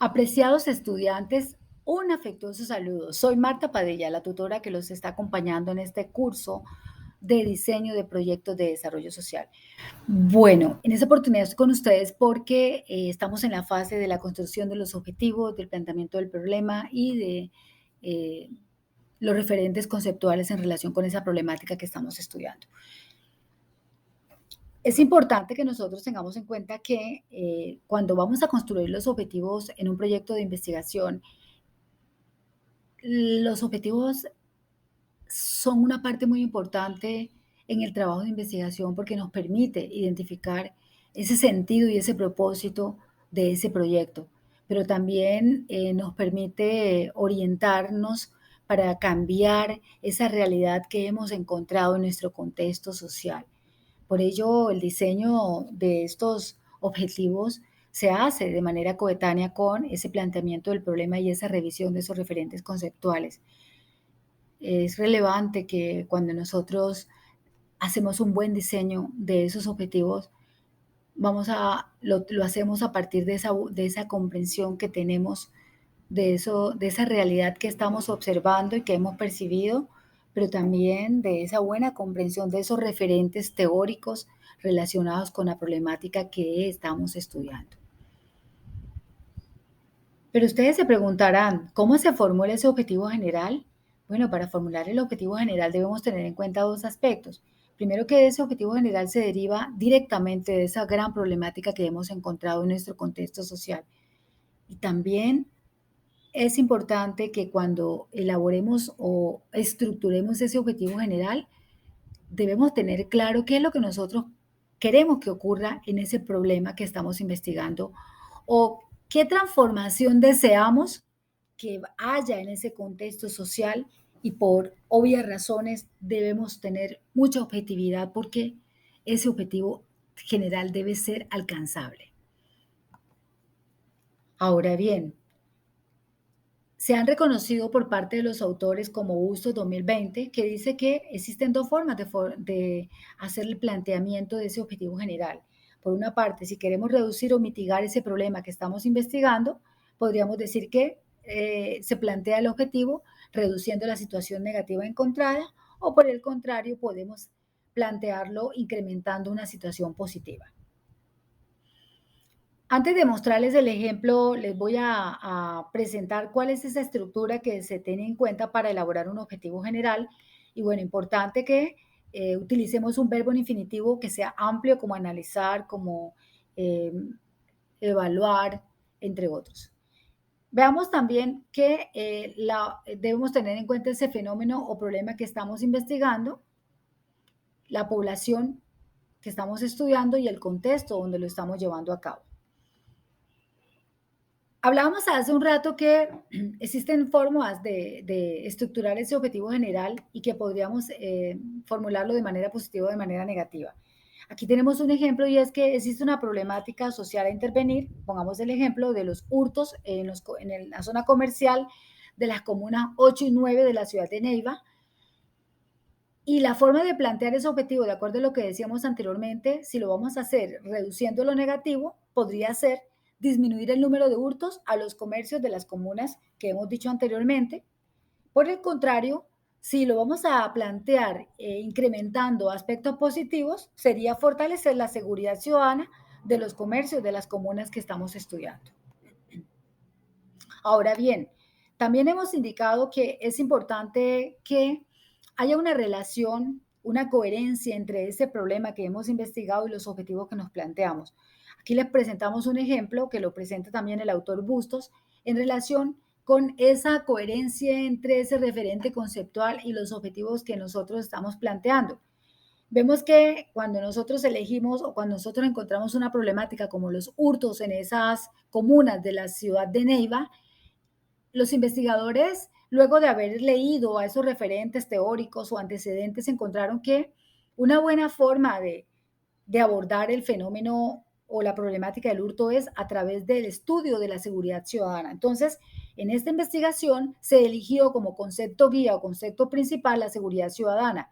Apreciados estudiantes, un afectuoso saludo. Soy Marta Padilla, la tutora que los está acompañando en este curso de diseño de proyectos de desarrollo social. Bueno, en esta oportunidad estoy con ustedes porque estamos en la fase de la construcción de los objetivos, del planteamiento del problema y de eh, los referentes conceptuales en relación con esa problemática que estamos estudiando. Es importante que nosotros tengamos en cuenta que cuando vamos a construir los objetivos en un proyecto de investigación, los objetivos son una parte muy importante en el trabajo de investigación porque nos permite identificar ese sentido y ese propósito de ese proyecto, pero también nos permite orientarnos para cambiar esa realidad que hemos encontrado en nuestro contexto social. Por ello, el diseño de estos objetivos se hace de manera coetánea con ese planteamiento del problema y esa revisión de esos referentes conceptuales. Es relevante que cuando nosotros hacemos un buen diseño de esos objetivos, lo hacemos a partir de esa comprensión que tenemos de esa realidad que estamos observando y que hemos percibido, pero también de esa buena comprensión de esos referentes teóricos relacionados con la problemática que estamos estudiando. Pero ustedes se preguntarán, ¿cómo se formula ese objetivo general? Bueno, para formular el objetivo general debemos tener en cuenta dos aspectos. Primero, que ese objetivo general se deriva directamente de esa gran problemática que hemos encontrado en nuestro contexto social. Y también es importante que cuando elaboremos o estructuremos ese objetivo general, debemos tener claro qué es lo que nosotros queremos que ocurra en ese problema que estamos investigando o qué transformación deseamos que haya en ese contexto social, y por obvias razones debemos tener mucha objetividad porque ese objetivo general debe ser alcanzable. Ahora bien, se han reconocido por parte de los autores como Bustos 2020, que dice que existen dos formas de hacer el planteamiento de ese objetivo general. Por una parte, si queremos reducir o mitigar ese problema que estamos investigando, podríamos decir que se plantea el objetivo reduciendo la situación negativa encontrada, o por el contrario, podemos plantearlo incrementando una situación positiva. Antes de mostrarles el ejemplo, les voy a presentar cuál es esa estructura que se tiene en cuenta para elaborar un objetivo general. Y bueno, importante que utilicemos un verbo en infinitivo que sea amplio, como analizar, como eh, evaluar, entre otros. Veamos también que debemos tener en cuenta ese fenómeno o problema que estamos investigando, la población que estamos estudiando y el contexto donde lo estamos llevando a cabo. Hablábamos hace un rato que existen formas de estructurar ese objetivo general y que podríamos formularlo de manera positiva o de manera negativa. Aquí tenemos un ejemplo y es que existe una problemática social a intervenir. Pongamos el ejemplo de los hurtos en la zona comercial de las comunas 8 y 9 de la ciudad de Neiva. Y la forma de plantear ese objetivo, de acuerdo a lo que decíamos anteriormente, si lo vamos a hacer reduciendo lo negativo, podría ser disminuir el número de hurtos a los comercios de las comunas que hemos dicho anteriormente. Por el contrario, si lo vamos a plantear incrementando aspectos positivos, sería fortalecer la seguridad ciudadana de los comercios de las comunas que estamos estudiando. Ahora bien, también hemos indicado que es importante que haya una relación, una coherencia entre ese problema que hemos investigado y los objetivos que nos planteamos. Aquí les presentamos un ejemplo que lo presenta también el autor Bustos en relación con esa coherencia entre ese referente conceptual y los objetivos que nosotros estamos planteando. Vemos que cuando nosotros elegimos o cuando nosotros encontramos una problemática como los hurtos en esas comunas de la ciudad de Neiva, los investigadores, luego de haber leído a esos referentes teóricos o antecedentes, encontraron que una buena forma de abordar el fenómeno o la problemática del hurto es a través del estudio de la seguridad ciudadana. Entonces, en esta investigación se eligió como concepto guía o concepto principal la seguridad ciudadana,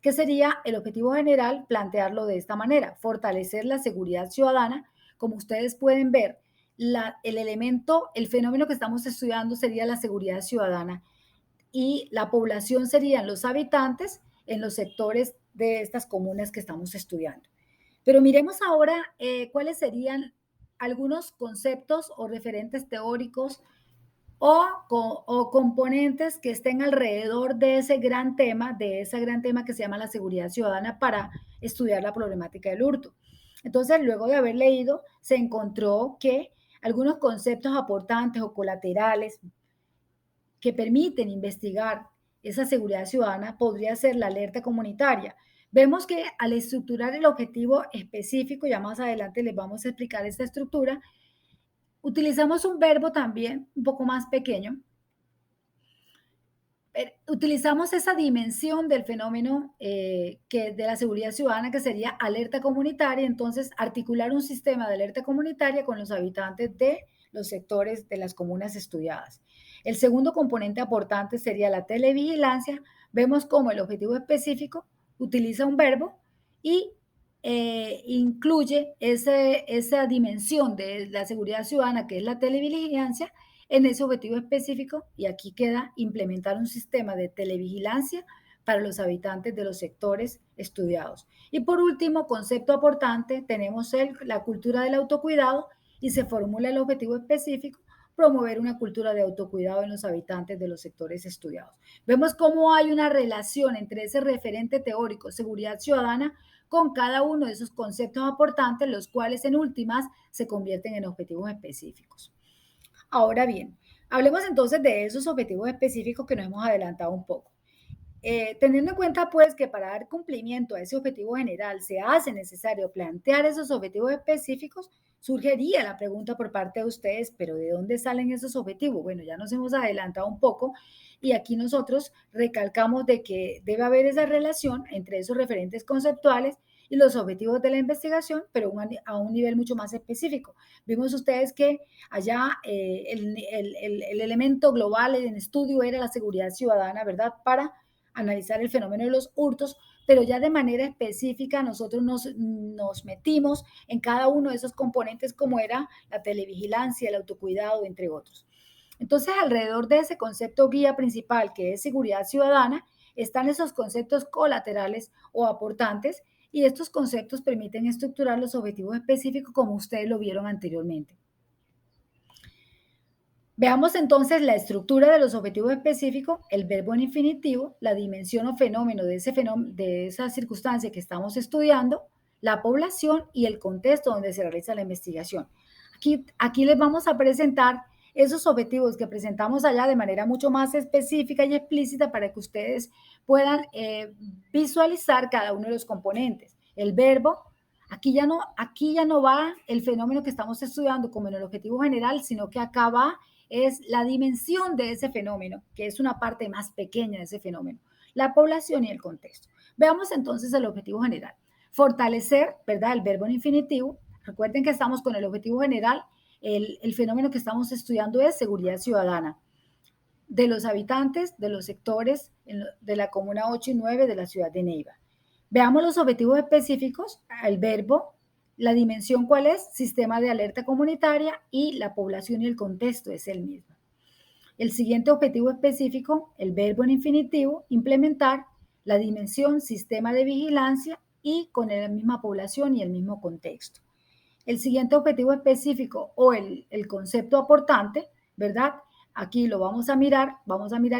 que sería el objetivo general plantearlo de esta manera: fortalecer la seguridad ciudadana. Como ustedes pueden ver, el elemento, el fenómeno que estamos estudiando sería la seguridad ciudadana y la población serían los habitantes en los sectores de estas comunas que estamos estudiando. Pero miremos ahora cuáles serían algunos conceptos o referentes teóricos o componentes que estén alrededor de ese gran tema que se llama la seguridad ciudadana para estudiar la problemática del hurto. Entonces, luego de haber leído, se encontró que algunos conceptos aportantes o colaterales que permiten investigar esa seguridad ciudadana podría ser la alerta comunitaria. Vemos que al estructurar el objetivo específico, ya más adelante les vamos a explicar esta estructura, utilizamos un verbo también un poco más pequeño. Utilizamos esa dimensión del fenómeno que de la seguridad ciudadana, que sería alerta comunitaria, entonces articular un sistema de alerta comunitaria con los habitantes de los sectores de las comunas estudiadas. El segundo componente aportante sería la televigilancia. Vemos cómo el objetivo específico utiliza un verbo y incluye esa dimensión de la seguridad ciudadana, que es la televigilancia, en ese objetivo específico, y aquí queda implementar un sistema de televigilancia para los habitantes de los sectores estudiados. Y por último, concepto aportante, tenemos la cultura del autocuidado y se formula el objetivo específico, promover una cultura de autocuidado en los habitantes de los sectores estudiados. Vemos cómo hay una relación entre ese referente teórico, seguridad ciudadana, con cada uno de esos conceptos aportantes, los cuales en últimas se convierten en objetivos específicos. Ahora bien, hablemos entonces de esos objetivos específicos que nos hemos adelantado un poco. Teniendo en cuenta pues que para dar cumplimiento a ese objetivo general se hace necesario plantear esos objetivos específicos, surgiría la pregunta por parte de ustedes, pero ¿de dónde salen esos objetivos? Bueno, ya nos hemos adelantado un poco y aquí nosotros recalcamos de que debe haber esa relación entre esos referentes conceptuales y los objetivos de la investigación, pero a un nivel mucho más específico. Vimos ustedes que allá el elemento global en estudio era la seguridad ciudadana, ¿verdad? Para analizar el fenómeno de los hurtos, pero ya de manera específica nosotros nos metimos en cada uno de esos componentes como era la televigilancia, el autocuidado, entre otros. Entonces, alrededor de ese concepto guía principal que es seguridad ciudadana, están esos conceptos colaterales o aportantes y estos conceptos permiten estructurar los objetivos específicos como ustedes lo vieron anteriormente. Veamos entonces la estructura de los objetivos específicos, el verbo en infinitivo, la dimensión o fenómeno de esa circunstancia que estamos estudiando, la población y el contexto donde se realiza la investigación. Aquí les vamos a presentar esos objetivos que presentamos allá de manera mucho más específica y explícita para que ustedes puedan visualizar cada uno de los componentes. El verbo, aquí ya no va el fenómeno que estamos estudiando como en el objetivo general, sino que acá va es la dimensión de ese fenómeno, que es una parte más pequeña de ese fenómeno, la población y el contexto. Veamos entonces el objetivo general. Fortalecer, ¿verdad? El verbo en infinitivo. Recuerden que estamos con el objetivo general. El fenómeno que estamos estudiando es seguridad ciudadana de los habitantes de los sectores de la comuna 8 y 9 de la ciudad de Neiva. Veamos los objetivos específicos, el verbo, la dimensión cuál es, sistema de alerta comunitaria y la población y el contexto es el mismo. El siguiente objetivo específico, el verbo en infinitivo, implementar la dimensión, sistema de vigilancia y con la misma población y el mismo contexto. El siguiente objetivo específico o el concepto aportante, ¿verdad? Aquí lo vamos a mirar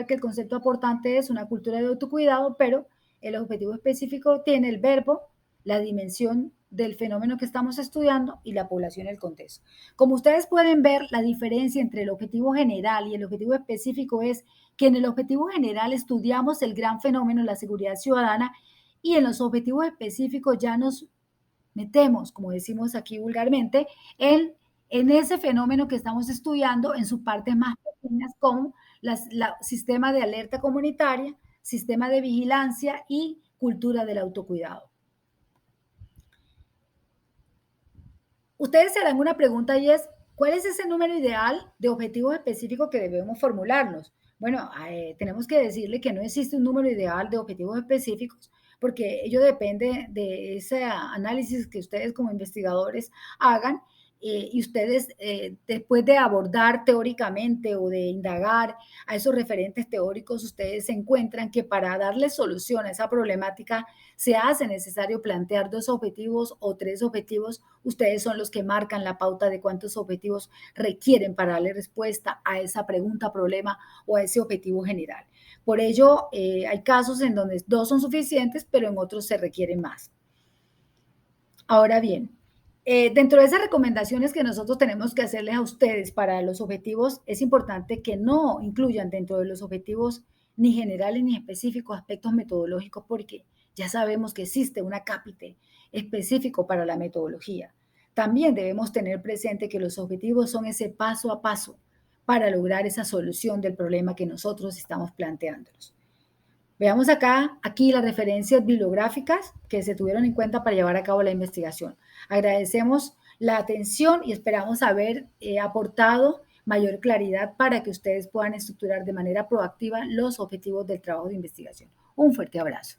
que el concepto aportante es una cultura de autocuidado, pero el objetivo específico tiene el verbo, la dimensión del fenómeno que estamos estudiando y la población y el contexto. Como ustedes pueden ver, la diferencia entre el objetivo general y el objetivo específico es que en el objetivo general estudiamos el gran fenómeno, la seguridad ciudadana, y en los objetivos específicos ya nos metemos, como decimos aquí vulgarmente, en ese fenómeno que estamos estudiando en sus partes más pequeñas, como sistema de alerta comunitaria, sistema de vigilancia y cultura del autocuidado. Ustedes se harán una pregunta y es, ¿cuál es ese número ideal de objetivos específicos que debemos formularnos? Bueno, tenemos que decirle que no existe un número ideal de objetivos específicos porque ello depende de ese análisis que ustedes como investigadores hagan y ustedes, después de abordar teóricamente o de indagar a esos referentes teóricos, ustedes se encuentran que para darle solución a esa problemática se hace necesario plantear 2 objetivos o 3 objetivos. Ustedes son los que marcan la pauta de cuántos objetivos requieren para darle respuesta a esa pregunta, problema o a ese objetivo general. Por ello, hay casos en donde 2 son suficientes, pero en otros se requieren más. Ahora bien, dentro de esas recomendaciones que nosotros tenemos que hacerles a ustedes para los objetivos, es importante que no incluyan dentro de los objetivos ni generales ni específicos aspectos metodológicos, porque ya sabemos que existe un acápite específico para la metodología. También debemos tener presente que los objetivos son ese paso a paso para lograr esa solución del problema que nosotros estamos planteándonos. Veamos acá, aquí las referencias bibliográficas que se tuvieron en cuenta para llevar a cabo la investigación. Agradecemos la atención y esperamos haber aportado mayor claridad para que ustedes puedan estructurar de manera proactiva los objetivos del trabajo de investigación. Un fuerte abrazo.